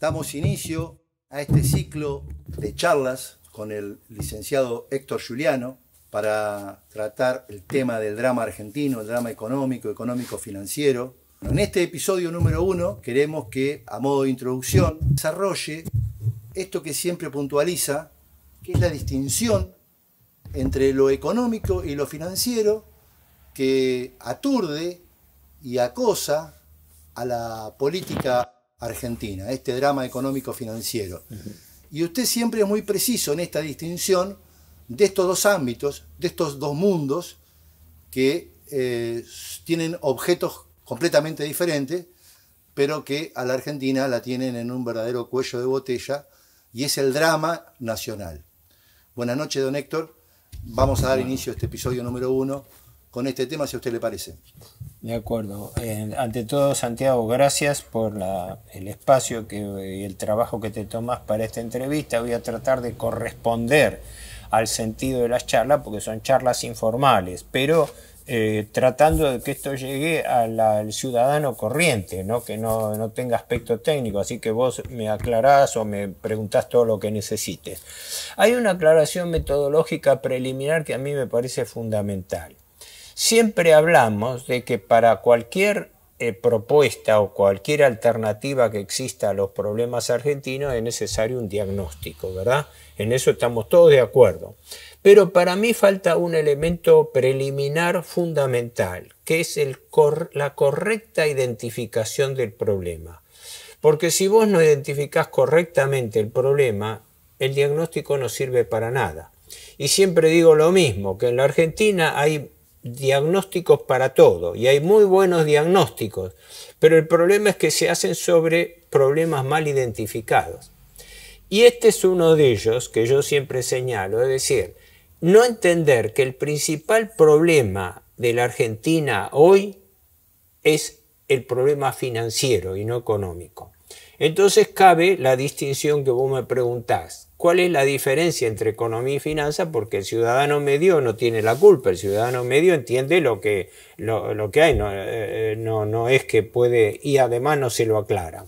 Damos inicio a este ciclo de charlas con el licenciado Héctor Giuliano para tratar el tema del drama argentino, el drama económico, económico-financiero. En este episodio número 1 queremos que, a modo de introducción, desarrolle esto que siempre puntualiza, que es la distinción entre lo económico y lo financiero que aturde y acosa a la política argentina, este drama económico-financiero. Y usted siempre es muy preciso en esta distinción de estos dos ámbitos, de estos dos mundos que tienen objetos completamente diferentes, pero que a la Argentina la tienen en un verdadero cuello de botella, y es el drama nacional. Buenas noches, don Héctor. Vamos a dar inicio a este episodio número 1 con este tema, si a usted le parece. De acuerdo. Ante todo, Santiago, gracias por el espacio y el trabajo que te tomas para esta entrevista. Voy a tratar de corresponder al sentido de las charlas, porque son charlas informales, pero tratando de que esto llegue al ciudadano corriente, ¿no? Que no tenga aspecto técnico, así que vos me aclarás o me preguntás todo lo que necesites. Hay una aclaración metodológica preliminar que a mí me parece fundamental. Siempre hablamos de que para cualquier propuesta o cualquier alternativa que exista a los problemas argentinos es necesario un diagnóstico, ¿verdad? En eso estamos todos de acuerdo. Pero para mí falta un elemento preliminar fundamental, que es la correcta identificación del problema. Porque si vos no identificás correctamente el problema, el diagnóstico no sirve para nada. Y siempre digo lo mismo, que en la Argentina hay diagnósticos para todo y hay muy buenos diagnósticos, pero el problema es que se hacen sobre problemas mal identificados. Y este es uno de ellos que yo siempre señalo, es decir, no entender que el principal problema de la Argentina hoy es el problema financiero y no económico. Entonces cabe la distinción que vos me preguntás. ¿Cuál es la diferencia entre economía y finanzas? Porque el ciudadano medio no tiene la culpa, el ciudadano medio entiende lo que hay, no es que puede, y además no se lo aclara.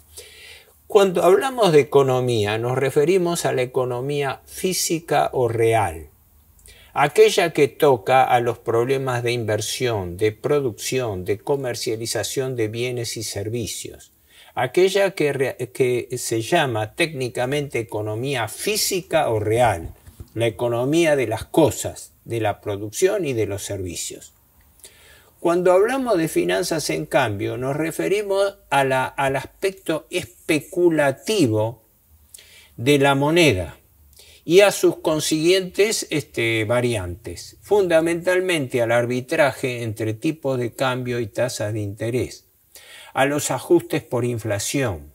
Cuando hablamos de economía nos referimos a la economía física o real, aquella que toca a los problemas de inversión, de producción, de comercialización de bienes y servicios. Aquella que se llama técnicamente economía física o real, la economía de las cosas, de la producción y de los servicios. Cuando hablamos de finanzas, en cambio, nos referimos al aspecto especulativo de la moneda y a sus consiguientes variantes, fundamentalmente al arbitraje entre tipos de cambio y tasas de interés, a los ajustes por inflación,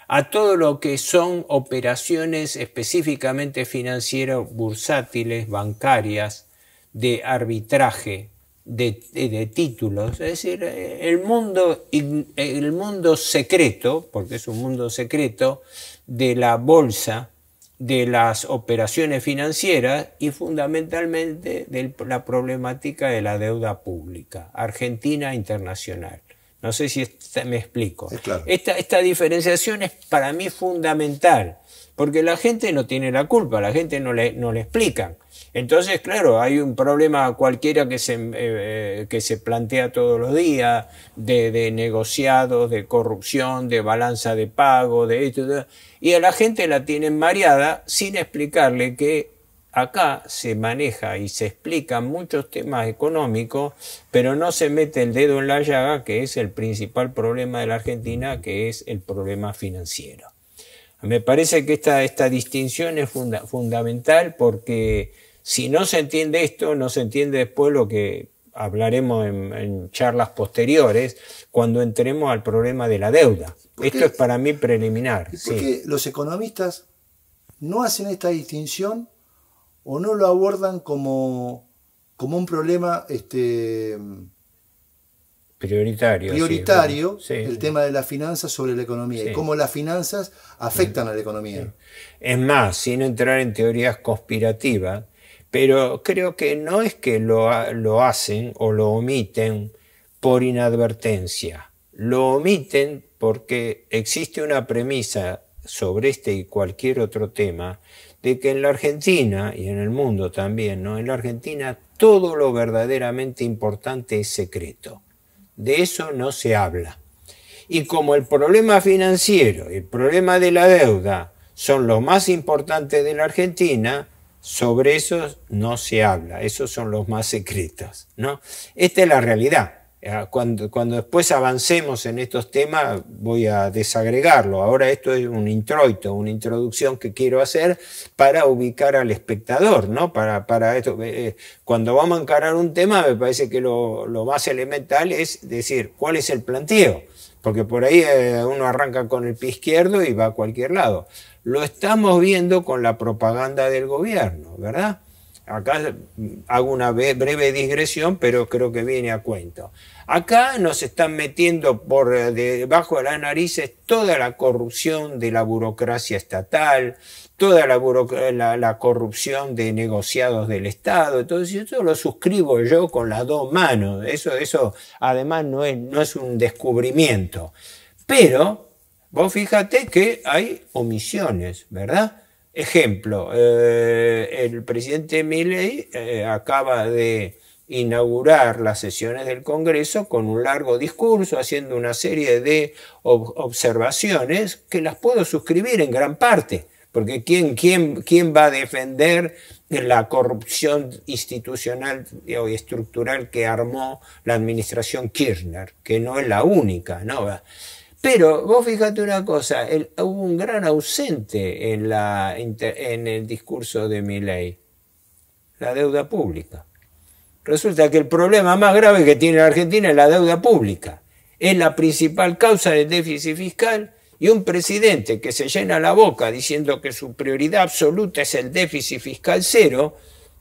a todo lo que son operaciones específicamente financieras, bursátiles, bancarias, de arbitraje, de títulos, es decir, el mundo secreto, porque es un mundo secreto, de la bolsa, de las operaciones financieras y fundamentalmente de la problemática de la deuda pública, argentina e internacional. No sé si me explico. Claro. Esta diferenciación es para mí fundamental, porque la gente no tiene la culpa, la gente no le explican. Entonces, claro, hay un problema cualquiera que se plantea todos los días, de negociados, de corrupción, de balanza de pago, de esto, y a la gente la tienen mareada sin explicarle que acá se maneja y se explican muchos temas económicos, pero no se mete el dedo en la llaga, que es el principal problema de la Argentina, que es el problema financiero. Me parece que esta distinción es fundamental, porque si no se entiende esto, no se entiende después lo que hablaremos en charlas posteriores, cuando entremos al problema de la deuda. Esto es para mí preliminar. Porque sí. Los economistas no hacen esta distinción o no lo abordan como un problema prioritario, sí. El tema de las finanzas sobre la economía, sí. Y cómo las finanzas afectan a la economía. Sí. Es más, sin entrar en teorías conspirativas, pero creo que no es que lo hacen o lo omiten por inadvertencia. Lo omiten porque existe una premisa sobre este y cualquier otro tema, de que en la Argentina y en el mundo también, ¿no? En la Argentina todo lo verdaderamente importante es secreto. De eso no se habla. Y como el problema financiero y el problema de la deuda son los más importantes de la Argentina, sobre eso no se habla, esos son los más secretos, ¿no? Esta es la realidad. Cuando después avancemos en estos temas voy a desagregarlo. Ahora esto es un introito, una introducción que quiero hacer para ubicar al espectador, ¿no? Para esto. Cuando vamos a encarar un tema me parece que lo más elemental es decir cuál es el planteo, porque por ahí uno arranca con el pie izquierdo y va a cualquier lado. Lo estamos viendo con la propaganda del gobierno, ¿verdad? Acá hago una breve digresión, pero creo que viene a cuento. Acá nos están metiendo por debajo de las narices toda la corrupción de la burocracia estatal, toda la corrupción de negociados del Estado. Entonces, eso lo suscribo yo con las dos manos. Eso además no es un descubrimiento. Pero vos fíjate que hay omisiones, ¿verdad? Ejemplo, el presidente Milei acaba de inaugurar las sesiones del Congreso con un largo discurso, haciendo una serie de observaciones que las puedo suscribir en gran parte, porque ¿quién va a defender la corrupción institucional y estructural que armó la administración Kirchner, que no es la única, ¿no? Pero vos fíjate una cosa, hubo un gran ausente en el discurso de Milei, la deuda pública. Resulta que el problema más grave que tiene la Argentina es la deuda pública. Es la principal causa del déficit fiscal y un presidente que se llena la boca diciendo que su prioridad absoluta es el déficit fiscal cero,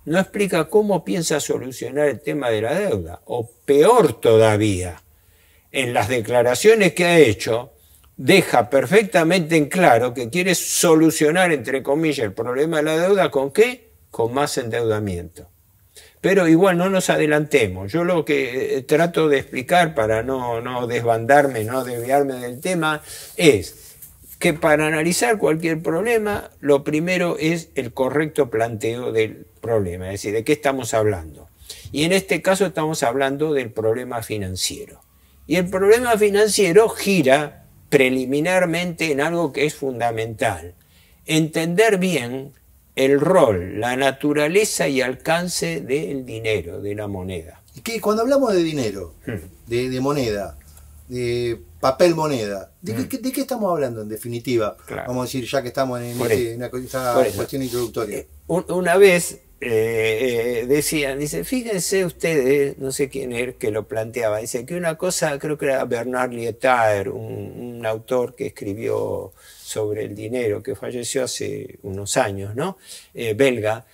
no explica cómo piensa solucionar el tema de la deuda. O peor todavía, en las declaraciones que ha hecho, deja perfectamente en claro que quiere solucionar, entre comillas, el problema de la deuda, ¿con qué? Con más endeudamiento. Pero igual no nos adelantemos. Yo lo que trato de explicar para no desbandarme, no desviarme del tema, es que para analizar cualquier problema, lo primero es el correcto planteo del problema, es decir, ¿de qué estamos hablando? Y en este caso estamos hablando del problema financiero. Y el problema financiero gira preliminarmente en algo que es fundamental. Entender bien el rol, la naturaleza y alcance del dinero, de la moneda. Y que cuando hablamos de dinero, de moneda, de papel moneda, ¿de qué estamos hablando en definitiva? Claro. Vamos a decir, ya que estamos en esta cuestión introductoria. Una vez dice, fíjense ustedes, no sé quién es que lo planteaba, dice que una cosa, creo que era Bernard Lietaer, un autor que escribió sobre el dinero, que falleció hace unos años, ¿no? Belga,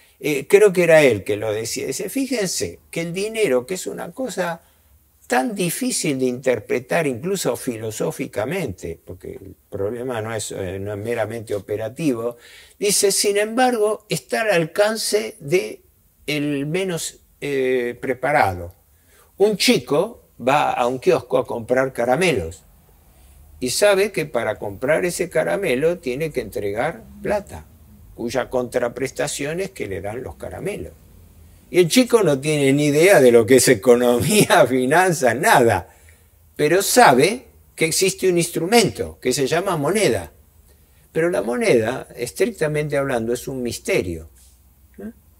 creo que era él que lo decía, dice, fíjense que el dinero, que es una cosa tan difícil de interpretar incluso filosóficamente, porque el problema no es meramente operativo, dice, sin embargo, está al alcance del menos preparado. Un chico va a un kiosco a comprar caramelos y sabe que para comprar ese caramelo tiene que entregar plata, cuya contraprestación es que le dan los caramelos. Y el chico no tiene ni idea de lo que es economía, finanzas, nada. Pero sabe que existe un instrumento que se llama moneda. Pero la moneda, estrictamente hablando, es un misterio.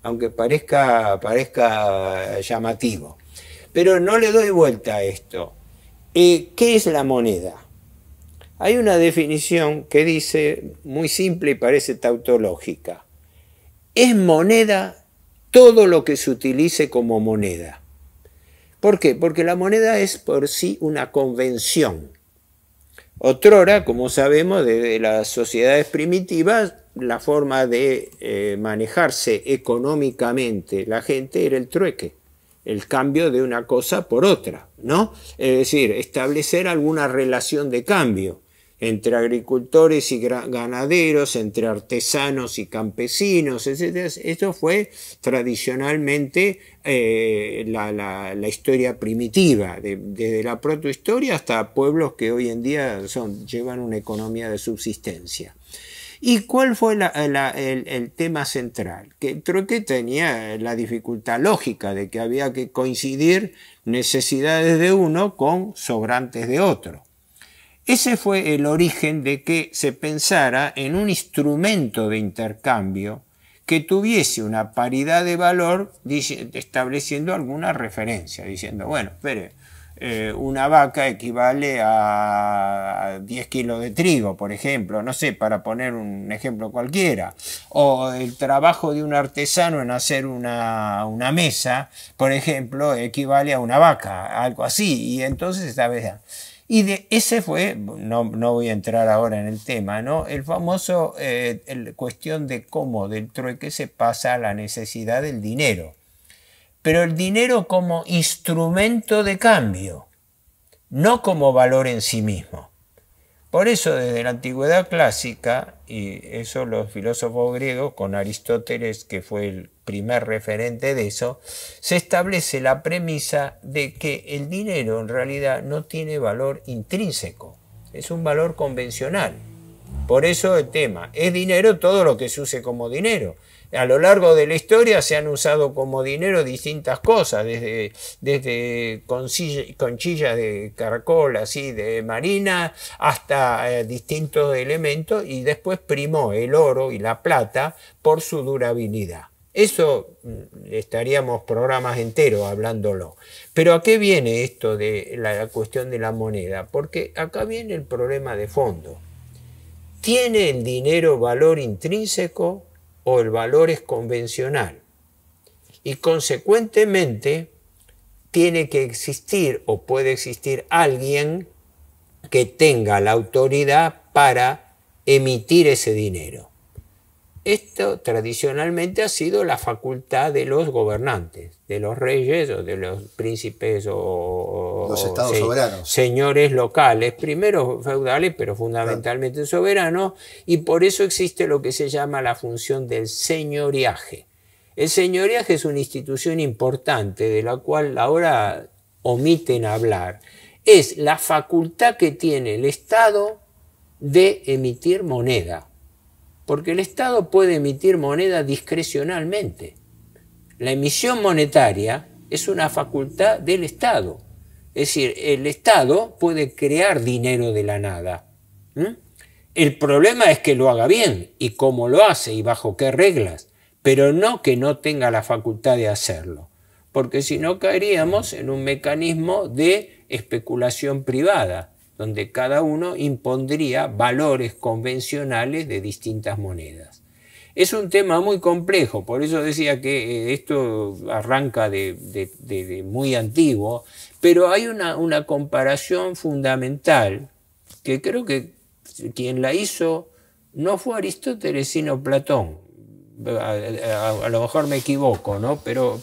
Aunque parezca llamativo. Pero no le doy vuelta a esto. ¿Qué es la moneda? Hay una definición que dice, muy simple y parece tautológica. Es moneda todo lo que se utilice como moneda. ¿Por qué? Porque la moneda es por sí una convención. Otrora, como sabemos, desde las sociedades primitivas, la forma de manejarse económicamente la gente era el trueque, el cambio de una cosa por otra, ¿no? Es decir, establecer alguna relación de cambio entre agricultores y ganaderos, entre artesanos y campesinos, etc. Esto fue tradicionalmente la historia primitiva, desde la protohistoria hasta pueblos que hoy en día llevan una economía de subsistencia. ¿Y cuál fue el tema central? Que el trueque tenía la dificultad lógica de que había que coincidir necesidades de uno con sobrantes de otro. Ese fue el origen de que se pensara en un instrumento de intercambio que tuviese una paridad de valor estableciendo alguna referencia, diciendo, bueno, espere, una vaca equivale a 10 kilos de trigo, por ejemplo, no sé, para poner un ejemplo cualquiera, o el trabajo de un artesano en hacer una mesa, por ejemplo, equivale a una vaca, algo así, y entonces esta vez... Y ese fue, no voy a entrar ahora en el tema, ¿no? El famoso cuestión de cómo del trueque se pasa a la necesidad del dinero. Pero el dinero como instrumento de cambio, no como valor en sí mismo. Por eso desde la antigüedad clásica, y eso los filósofos griegos, con Aristóteles, que fue el primer referente de eso, se establece la premisa de que el dinero en realidad no tiene valor intrínseco, es un valor convencional. Por eso el tema, es dinero todo lo que se use como dinero. A lo largo de la historia se han usado como dinero distintas cosas, desde conchillas de caracol, así de marina, hasta distintos elementos, y después primó el oro y la plata por su durabilidad. Eso estaríamos programas enteros hablándolo. Pero ¿a qué viene esto de la cuestión de la moneda? Porque acá viene el problema de fondo. ¿Tiene el dinero valor intrínseco o el valor es convencional? Y consecuentemente tiene que existir o puede existir alguien que tenga la autoridad para emitir ese dinero. Esto tradicionalmente ha sido la facultad de los gobernantes, de los reyes o de los príncipes o los estados soberanos. Señores locales, primero feudales, pero fundamentalmente soberanos, y por eso existe lo que se llama la función del señoriaje. El señoriaje es una institución importante de la cual ahora omiten hablar. Es la facultad que tiene el Estado de emitir moneda. Porque el Estado puede emitir moneda discrecionalmente. La emisión monetaria es una facultad del Estado. Es decir, el Estado puede crear dinero de la nada. El problema es que lo haga bien, y cómo lo hace, y bajo qué reglas, pero no que no tenga la facultad de hacerlo. Porque si no caeríamos en un mecanismo de especulación privada, donde cada uno impondría valores convencionales de distintas monedas. Es un tema muy complejo, por eso decía que esto arranca de muy antiguo, pero hay una comparación fundamental que creo que quien la hizo no fue Aristóteles sino Platón. A lo mejor me equivoco, ¿no? Pero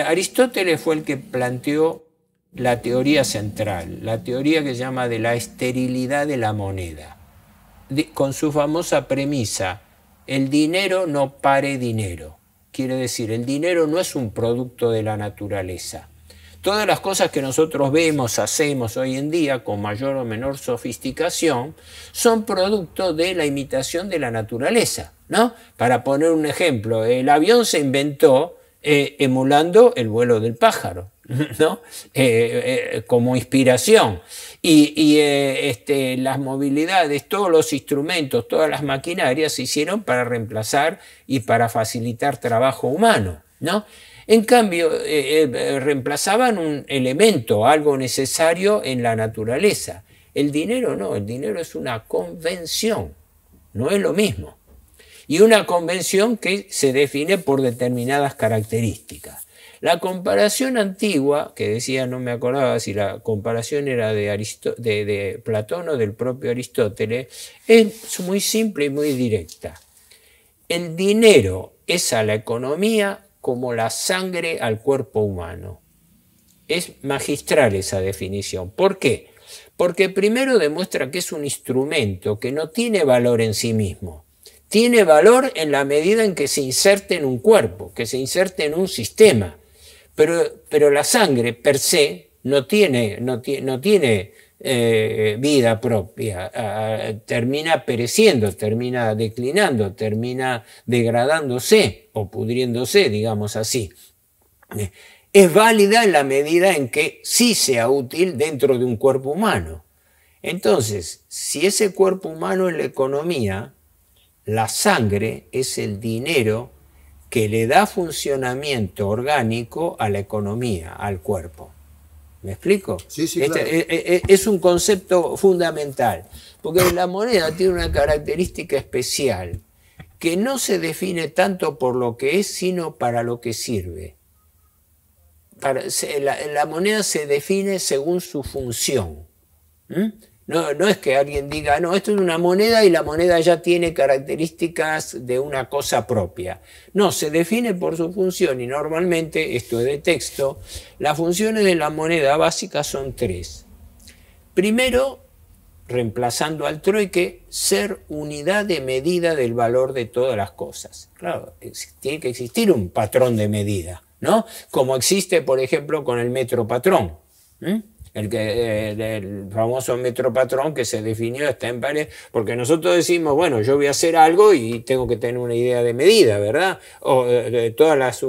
Aristóteles fue el que planteó la teoría central, la teoría que se llama de la esterilidad de la moneda, con su famosa premisa, el dinero no pare dinero. Quiere decir, el dinero no es un producto de la naturaleza. Todas las cosas que nosotros vemos, hacemos hoy en día con mayor o menor sofisticación, son producto de la imitación de la naturaleza, ¿no? Para poner un ejemplo, el avión se inventó emulando el vuelo del pájaro, ¿no? Como inspiración. Y las movilidades, todos los instrumentos, todas las maquinarias se hicieron para reemplazar y para facilitar trabajo humano, ¿no? En cambio, reemplazaban un elemento, algo necesario en la naturaleza. El dinero no, el dinero es una convención, no es lo mismo. Y una convención que se define por determinadas características. La comparación antigua, que decía, no me acordaba si la comparación era de Platón o del propio Aristóteles, es muy simple y muy directa. El dinero es a la economía como la sangre al cuerpo humano. Es magistral esa definición. ¿Por qué? Porque primero demuestra que es un instrumento que no tiene valor en sí mismo. Tiene valor en la medida en que se inserte en un cuerpo, que se inserte en un sistema. Pero la sangre per se no tiene vida propia, termina pereciendo, termina declinando, termina degradándose o pudriéndose, digamos así. Es válida en la medida en que sí sea útil dentro de un cuerpo humano. Entonces, si ese cuerpo humano es la economía, la sangre es el dinero que le da funcionamiento orgánico a la economía, al cuerpo. ¿Me explico? Sí, sí, claro. Es un concepto fundamental, porque la moneda tiene una característica especial, que no se define tanto por lo que es, sino para lo que sirve. La moneda se define según su función. No es que alguien diga, no, esto es una moneda y la moneda ya tiene características de una cosa propia. No, se define por su función y normalmente, esto es de texto, las funciones de la moneda básica son 3. Primero, reemplazando al trueque, ser unidad de medida del valor de todas las cosas. Claro, tiene que existir un patrón de medida, ¿no? Como existe, por ejemplo, con el metro patrón. El famoso metro patrón que se definió está en pared, porque nosotros decimos, bueno, yo voy a hacer algo y tengo que tener una idea de medida, ¿verdad? O de todas las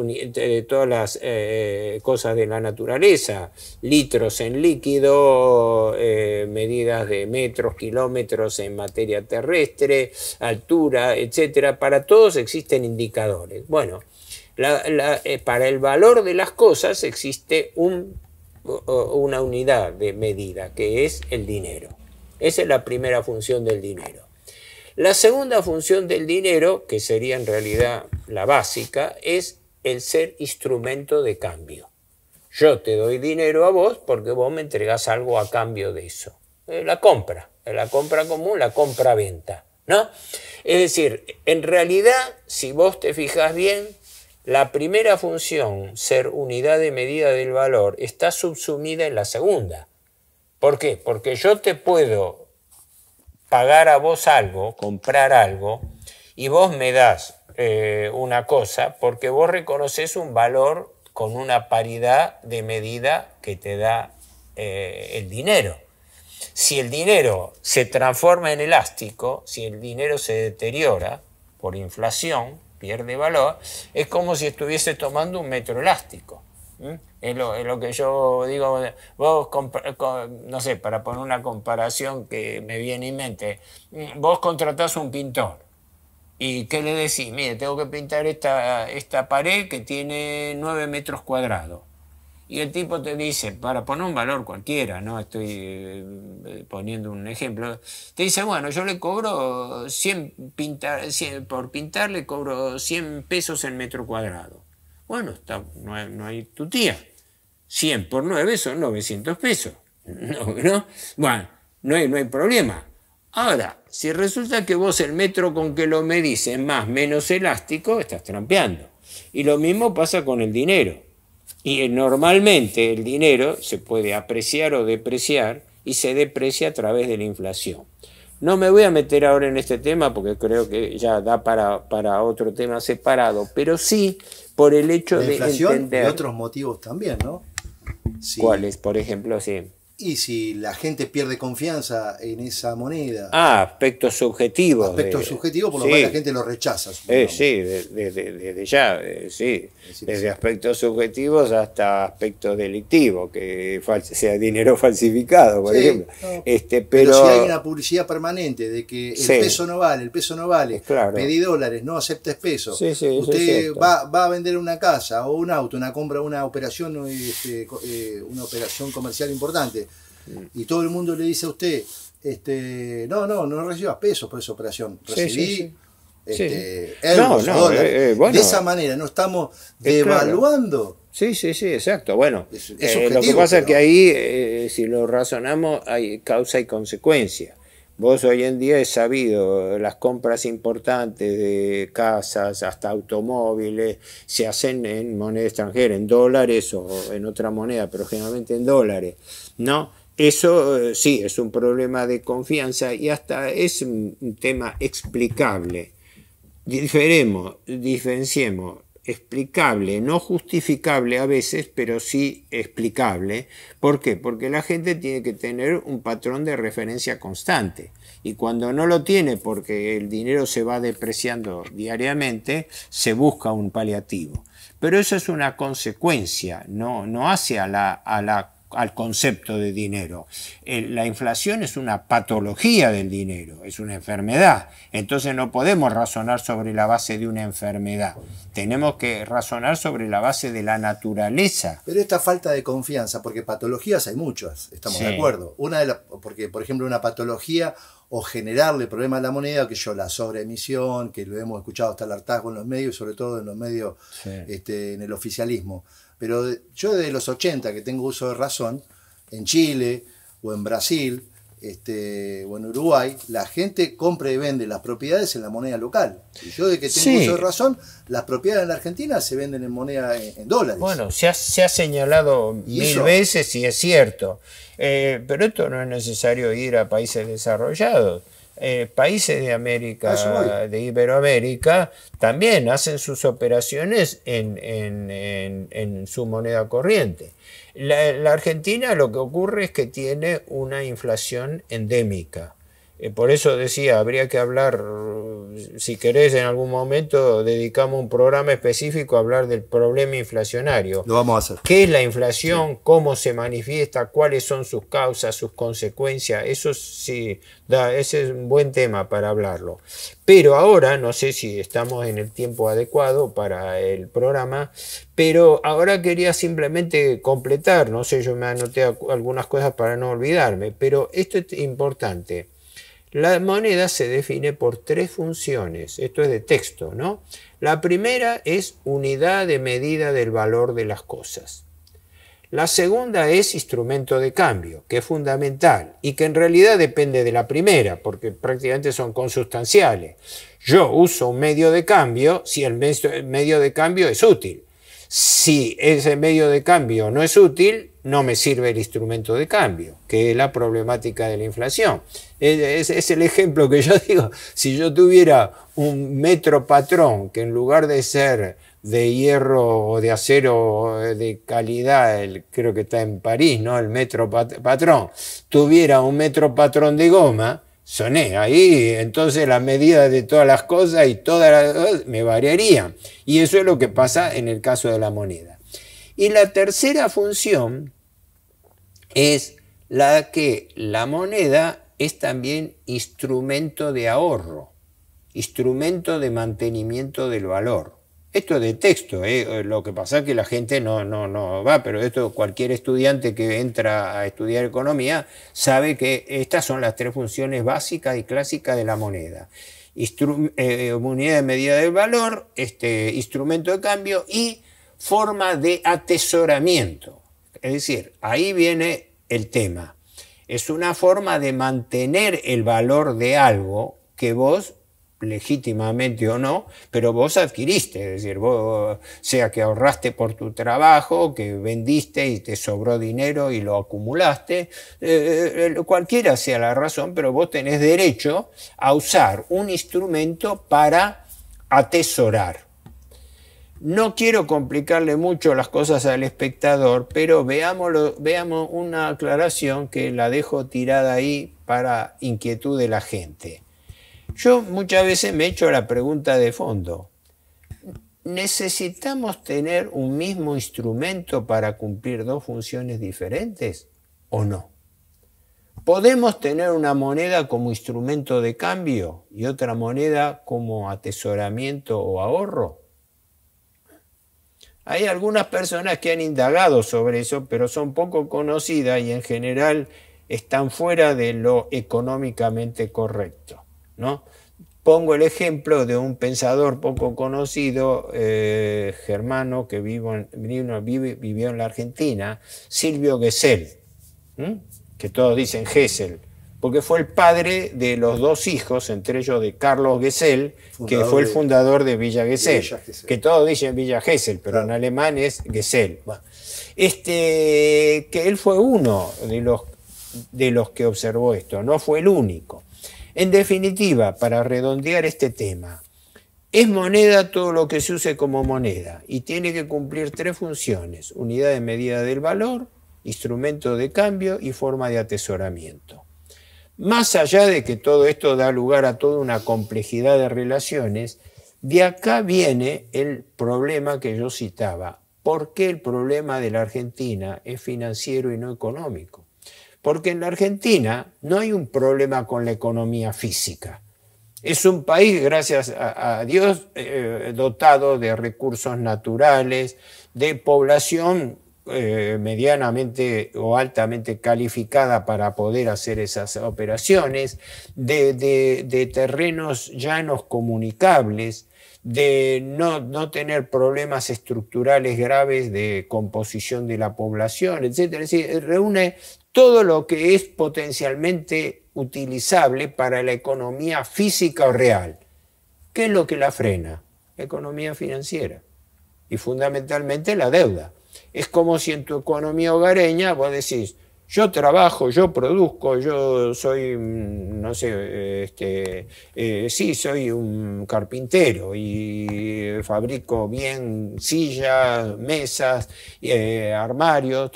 cosas de la naturaleza, litros en líquido, medidas de metros, kilómetros en materia terrestre, altura, etcétera. Para todos existen indicadores. Bueno, para el valor de las cosas existe una unidad de medida, que es el dinero. Esa es la primera función del dinero. La segunda función del dinero, que sería en realidad la básica, es el ser instrumento de cambio. Yo te doy dinero a vos porque vos me entregás algo a cambio de eso. La compra común, la compra-venta, ¿no? Es decir, en realidad, si vos te fijas bien, la primera función, ser unidad de medida del valor, está subsumida en la segunda. ¿Por qué? Porque yo te puedo pagar a vos algo, comprar algo, y vos me das una cosa porque vos reconoces un valor con una paridad de medida que te da el dinero. Si el dinero se transforma en elástico, si el dinero se deteriora por inflación, pierde valor, es como si estuviese tomando un metro elástico. Es lo que yo digo, vos, no sé, para poner una comparación que me viene en mente, vos contratás un pintor, ¿y qué le decís? Mire, tengo que pintar esta pared que tiene 9 metros cuadrados. Y el tipo te dice, para poner un valor cualquiera, no estoy poniendo un ejemplo, te dice, bueno, yo le cobro por pintar le cobro 100 pesos el metro cuadrado. Bueno, no hay tutía. 100 por 9 son 900 pesos. ¿No? Bueno, no hay problema. Ahora, si resulta que vos el metro con que lo medís es más menos elástico, estás trampeando. Y lo mismo pasa con el dinero. Y normalmente el dinero se puede apreciar o depreciar y se deprecia a través de la inflación. No me voy a meter ahora en este tema porque creo que ya da para otro tema separado, pero sí por el hecho de entender... Y otros motivos también, ¿no? Sí. ¿Cuáles? Por ejemplo, sí. Y si la gente pierde confianza en esa moneda. Aspectos subjetivos. Aspectos subjetivos, por lo cual la gente lo rechaza. Sí, desde ya, sí. Desde aspectos subjetivos hasta aspectos delictivos, que sea dinero falsificado, por ejemplo. No. Pero si hay una publicidad permanente de que el peso no vale, claro. Pedí dólares, no aceptes peso. Usted va a vender una casa o un auto, una operación comercial importante. Y todo el mundo le dice a usted, no recibas pesos por esa operación. Recibí dólares. Bueno, de esa manera no estamos devaluando. Claro. Sí, exacto. Bueno, es lo que pasa es que ahí, si lo razonamos, hay causa y consecuencia. Vos hoy en día es sabido, las compras importantes de casas, hasta automóviles, se hacen en moneda extranjera, en dólares o en otra moneda, pero generalmente en dólares, ¿no? Eso sí, es un problema de confianza y hasta es un tema explicable. Diferenciemos explicable, no justificable a veces, pero sí explicable. ¿Por qué? Porque la gente tiene que tener un patrón de referencia constante. Y cuando no lo tiene, porque el dinero se va depreciando diariamente, se busca un paliativo. Pero eso es una consecuencia, no hace al concepto de dinero. La inflación es una patología del dinero, es una enfermedad. Entonces no podemos razonar sobre la base de una enfermedad. Tenemos que razonar sobre la base de la naturaleza. Pero esta falta de confianza, porque patologías hay muchas, estamos de acuerdo. Porque, por ejemplo, una patología o generarle problema a la moneda, que la sobreemisión, que lo hemos escuchado hasta el hartazgo en los medios, sobre todo en los medios, en el oficialismo. Pero yo desde los 80 que tengo uso de razón, en Chile o en Brasil o en Uruguay, la gente compra y vende las propiedades en la moneda local. Y yo desde que tengo uso de razón, las propiedades en la Argentina se venden en moneda en dólares. Bueno, se ha señalado mil veces y es cierto. Pero esto no es necesario ir a países desarrollados. Países de América, de Iberoamérica, también hacen sus operaciones en su moneda corriente. La Argentina lo que ocurre es que tiene una inflación endémica. Por eso decía, habría que hablar, si querés en algún momento dedicamos un programa específico a hablar del problema inflacionario. Lo vamos a hacer. ¿Qué es la inflación? ¿Cómo se manifiesta? ¿Cuáles son sus causas, sus consecuencias? Eso sí, ese es un buen tema para hablarlo. Pero ahora, no sé si estamos en el tiempo adecuado para el programa, pero ahora quería simplemente completar, no sé, yo me anoté algunas cosas para no olvidarme, pero esto es importante. La moneda se define por 3 funciones, esto es de texto, ¿no? La primera es unidad de medida del valor de las cosas. La segunda es instrumento de cambio, que es fundamental y que en realidad depende de la primera, porque prácticamente son consustanciales. Yo uso un medio de cambio si el medio de cambio es útil. Si ese medio de cambio no es útil, no me sirve el instrumento de cambio, que es la problemática de la inflación. Es el ejemplo que yo digo. Si yo tuviera un metro patrón que en lugar de ser de hierro o de acero de calidad, creo que está en París, ¿no? El metro patrón, tuviera un metro patrón de goma, soné ahí, entonces la medida de todas las cosas y todas las me variarían. Y eso es lo que pasa en el caso de la moneda. Y la tercera función es la que la moneda es también instrumento de ahorro, instrumento de mantenimiento del valor. Esto es de texto, lo que pasa es que la gente no va, pero esto cualquier estudiante que entra a estudiar economía sabe que estas son las 3 funciones básicas y clásicas de la moneda. Unidad de medida del valor, instrumento de cambio y forma de atesoramiento. Es decir, ahí viene el tema. Es una forma de mantener el valor de algo que vos, legítimamente o no, pero vos adquiriste, es decir, vos, sea que ahorraste por tu trabajo, que vendiste y te sobró dinero y lo acumulaste, cualquiera sea la razón, pero vos tenés derecho a usar un instrumento para atesorar. No quiero complicarle mucho las cosas al espectador, pero veamos una aclaración que la dejo tirada ahí para inquietud de la gente. Yo muchas veces me he hecho la pregunta de fondo. ¿Necesitamos tener un mismo instrumento para cumplir 2 funciones diferentes o no? ¿Podemos tener una moneda como instrumento de cambio y otra moneda como atesoramiento o ahorro? Hay algunas personas que han indagado sobre eso, pero son poco conocidas y en general están fuera de lo económicamente correcto, ¿no? Pongo el ejemplo de un pensador poco conocido, germano, que vivió en la Argentina, Silvio Gesell, que todos dicen Gesell, porque fue el padre de los 2 hijos, entre ellos de Carlos Gesell, que fue el fundador de Villa Gesell, que todos dicen Villa Gesell, pero en alemán es Gesell. Bueno, que él fue uno de los que observó esto, no fue el único. En definitiva, para redondear este tema, Es moneda todo lo que se use como moneda y tiene que cumplir 3 funciones: unidad de medida del valor, instrumento de cambio y forma de atesoramiento. Más allá de que todo esto da lugar a toda una complejidad de relaciones, de acá viene el problema que yo citaba. ¿Por qué el problema de la Argentina es financiero y no económico? Porque en la Argentina no hay un problema con la economía física. Es un país, gracias a Dios, dotado de recursos naturales, de población medianamente o altamente calificada para poder hacer esas operaciones, de terrenos llanos comunicables, de no tener problemas estructurales graves de composición de la población, etc. Es decir, reúne todo lo que es potencialmente utilizable para la economía física o real. ¿Qué es lo que la frena? La economía financiera y fundamentalmente la deuda. Es como si en tu economía hogareña vos decís: yo trabajo, yo produzco, yo soy, no sé, sí, soy un carpintero y fabrico bien sillas, mesas, armarios,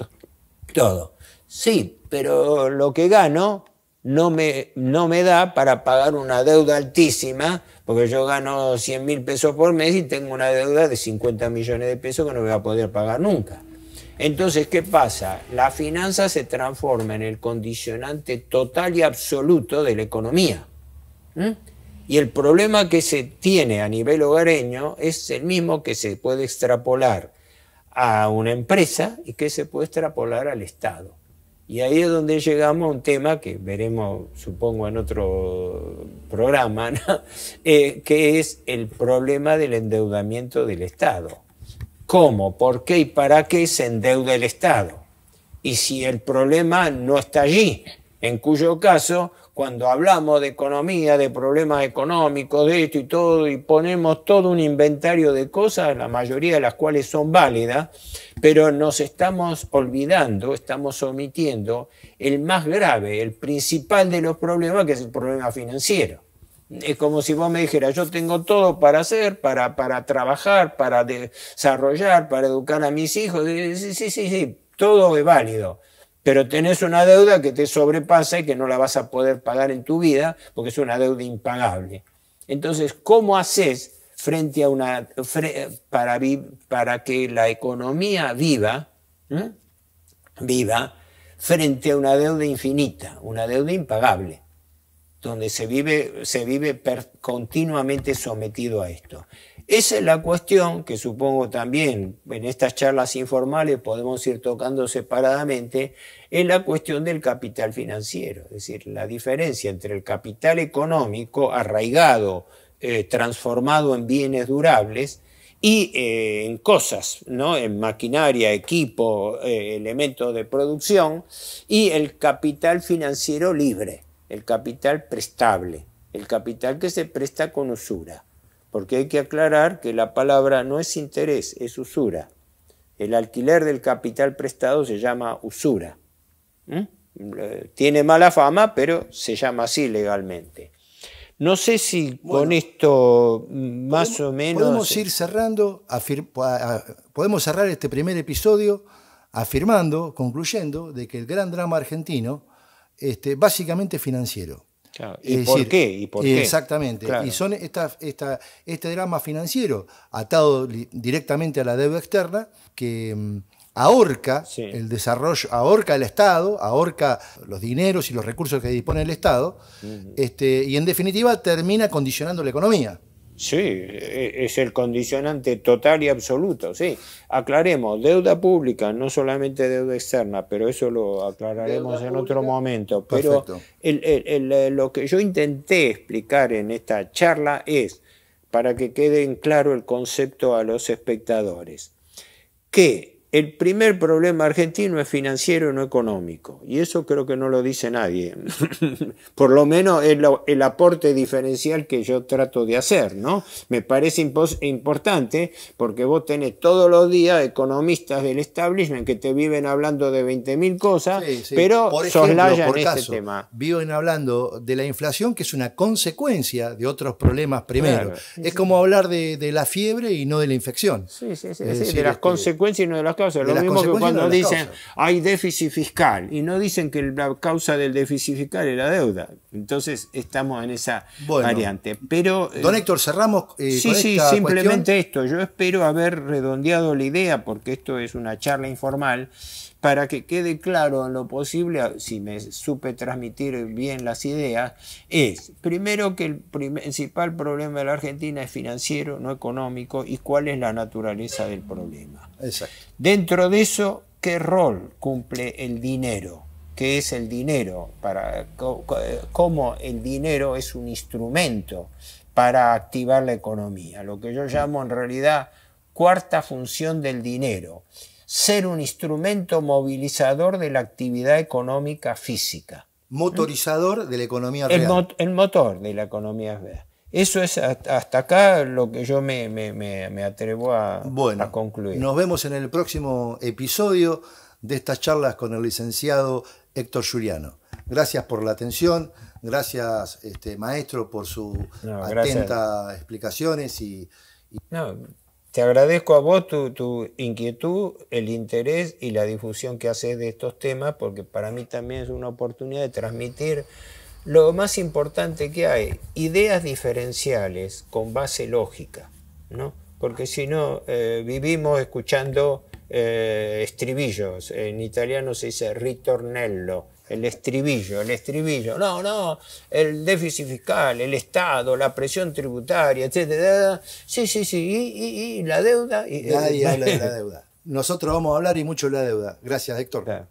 todo. Sí, pero lo que gano no me da para pagar una deuda altísima, porque yo gano 100.000 pesos por mes y tengo una deuda de 50 millones de pesos que no voy a poder pagar nunca. Entonces, ¿qué pasa? La finanza se transforma en el condicionante total y absoluto de la economía. Y el problema que se tiene a nivel hogareño es el mismo que se puede extrapolar a una empresa y que se puede extrapolar al Estado. Y ahí es donde llegamos a un tema que veremos, supongo, en otro programa, ¿no? Que es el problema del endeudamiento del Estado. ¿Cómo, por qué y para qué se endeuda el Estado? Y si el problema no está allí, en cuyo caso, cuando hablamos de economía, de problemas económicos, de esto y todo, y ponemos todo un inventario de cosas, la mayoría de las cuales son válidas, pero nos estamos olvidando, estamos omitiendo el más grave, el principal de los problemas, que es el problema financiero. Es como si vos me dijeras: yo tengo todo para hacer, para trabajar, para desarrollar, para educar a mis hijos. Sí, todo es válido. Pero tenés una deuda que te sobrepasa y que no la vas a poder pagar en tu vida porque es una deuda impagable. Entonces, ¿cómo haces frente a para que la economía viva frente a una deuda infinita, una deuda impagable, donde se vive continuamente sometido a esto? Esa es la cuestión que supongo también en estas charlas informales podemos ir tocando separadamente, es la cuestión del capital financiero, es decir, la diferencia entre el capital económico arraigado, transformado en bienes durables y en cosas, ¿no? En maquinaria, equipo, elementos de producción, y el capital financiero libre, el capital prestable, el capital que se presta con usura. Porque hay que aclarar que la palabra no es interés, es usura. El alquiler del capital prestado se llama usura. Tiene mala fama, pero se llama así legalmente. No sé si con esto más o menos... Podemos ir cerrando, podemos cerrar este primer episodio afirmando, concluyendo, de que el gran drama argentino básicamente es financiero. Claro. ¿Y por qué? ¿Y por qué? Exactamente. Claro. Y son este drama financiero atado directamente a la deuda externa que ahorca el desarrollo, ahorca el Estado, ahorca los dineros y los recursos que dispone el Estado, y en definitiva termina condicionando la economía. Sí, es el condicionante total y absoluto, sí. Aclaremos, deuda pública, no solamente deuda externa, pero eso lo aclararemos en otro momento. Pero lo que yo intenté explicar en esta charla es, para que quede en claro el concepto a los espectadores, que el primer problema argentino es financiero y no económico, y eso creo que no lo dice nadie. Por lo menos es el aporte diferencial que yo trato de hacer, ¿no? Me parece importante porque vos tenés todos los días economistas del establishment que te viven hablando de 20.000 cosas, pero soslayan este tema. Viven hablando de la inflación, que es una consecuencia de otros problemas primero. Claro, es como hablar de la fiebre y no de la infección. Sí, de las consecuencias y no de las causas. Lo mismo que cuando dicen hay déficit fiscal y no dicen que la causa del déficit fiscal es la deuda. Entonces estamos en esa variante. Pero, don Héctor, cerramos sí, simplemente esto. Yo espero haber redondeado la idea, porque esto es una charla informal, para que quede claro en lo posible, si me supe transmitir bien las ideas, es primero que el principal problema de la Argentina es financiero, no económico, y cuál es la naturaleza del problema. Exacto. Dentro de eso, ¿qué rol cumple el dinero? ¿Qué es el dinero? ¿Cómo el dinero es un instrumento para activar la economía? Lo que yo llamo en realidad cuarta función del dinero. Ser un instrumento movilizador de la actividad económica física. Motorizador de la economía real. El motor de la economía real. Eso es hasta acá lo que yo me atrevo a concluir. Nos vemos en el próximo episodio de estas charlas con el licenciado Héctor Giuliano. Gracias por la atención, gracias maestro por sus atentas explicaciones te agradezco a vos tu inquietud, el interés y la difusión que haces de estos temas, porque para mí también es una oportunidad de transmitir lo más importante que hay, ideas diferenciales con base lógica, ¿no? Porque si no, vivimos escuchando estribillos. En italiano se dice ritornello, el estribillo. No, el déficit fiscal, el Estado, la presión tributaria, etc. Sí, y la deuda. Nadie habla de la deuda. Nosotros vamos a hablar y mucho de la deuda. Gracias, Héctor. Claro.